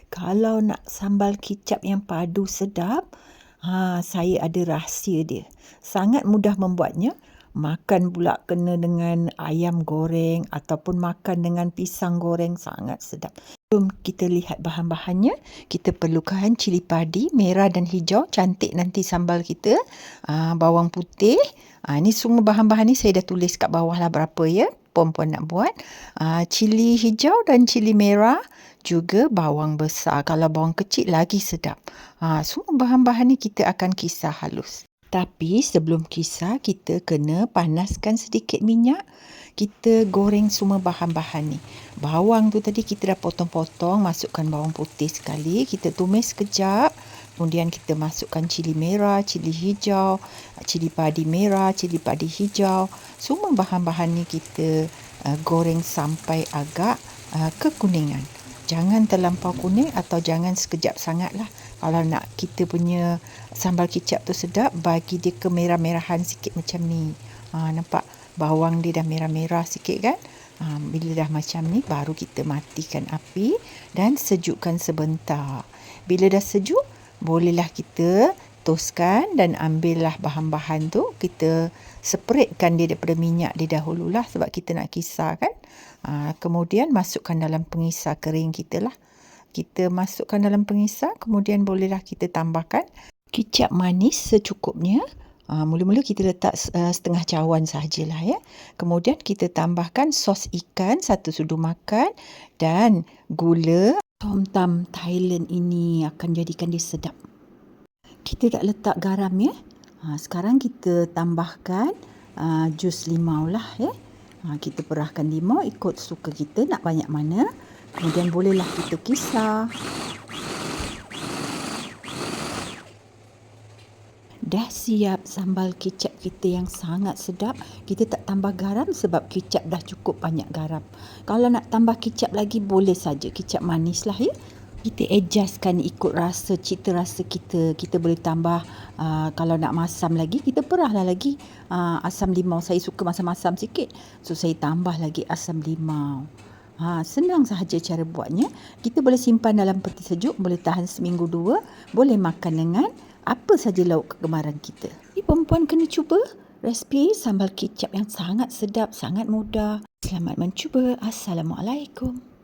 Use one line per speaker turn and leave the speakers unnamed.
Kalau nak sambal kicap yang padu sedap, saya ada rahsia dia. Sangat mudah membuatnya. Makan pula kena dengan ayam goreng ataupun makan dengan pisang goreng, sangat sedap. Jom kita lihat bahan-bahannya. Kita perlukan cili padi merah dan hijau, cantik nanti sambal kita. Bawang putih. Ni semua bahan-bahan ni saya dah tulis kat bawah lah berapa ya. Puan-puan nak buat. Cili hijau dan cili merah. Juga bawang besar. Kalau bawang kecil lagi sedap. Semua bahan-bahan ni kita akan kisar halus. Tapi sebelum kisar, kita kena panaskan sedikit minyak. Kita goreng semua bahan-bahan ni. Bawang tu tadi kita dah potong-potong. Masukkan bawang putih sekali. Kita tumis sekejap. Kemudian kita masukkan cili merah, cili hijau, cili padi merah, cili padi hijau. Semua bahan-bahan ni kita goreng sampai agak kekuningan. Jangan terlampau kuning atau jangan sekejap sangat lah. Kalau nak kita punya sambal kicap tu sedap, bagi dia kemerah-merahan sikit macam ni. Nampak bawang dia dah merah-merah sikit kan? Bila dah macam ni, baru kita matikan api dan sejukkan sebentar. Bila dah sejuk, bolehlah kita toskan dan ambillah bahan-bahan tu. Kita separatkan dia daripada minyak dia dahululah sebab kita nak kisar kan. Kemudian masukkan dalam pengisar kering kita lah. Kita masukkan dalam pengisar, kemudian bolehlah kita tambahkan kicap manis secukupnya. Mula-mula kita letak setengah cawan sahajalah ya. Kemudian kita tambahkan sos ikan 1 sudu makan dan gula. Tom tam Thailand ini akan jadikan dia sedap. Kita tak letak garam ya. Sekarang kita tambahkan jus limau lah ya. Kita perahkan limau ikut suka kita nak banyak mana. Kemudian bolehlah kita kisar. Dah siap sambal kicap kita yang sangat sedap. Kita tak tambah garam sebab kicap dah cukup banyak garam. Kalau nak tambah kicap lagi boleh saja, kicap manis lah ya. Kita adjustkan ikut rasa, cita rasa kita. Kita boleh tambah, kalau nak masam lagi, kita perahlah lagi asam limau. Saya suka masam-masam sikit, so saya tambah lagi asam limau. Senang sahaja cara buatnya. Kita boleh simpan dalam peti sejuk, boleh tahan seminggu 2, boleh makan dengan apa saja lauk kegemaran kita. Ni perempuan kena cuba resipi sambal kicap yang sangat sedap, sangat mudah. Selamat mencuba. Assalamualaikum.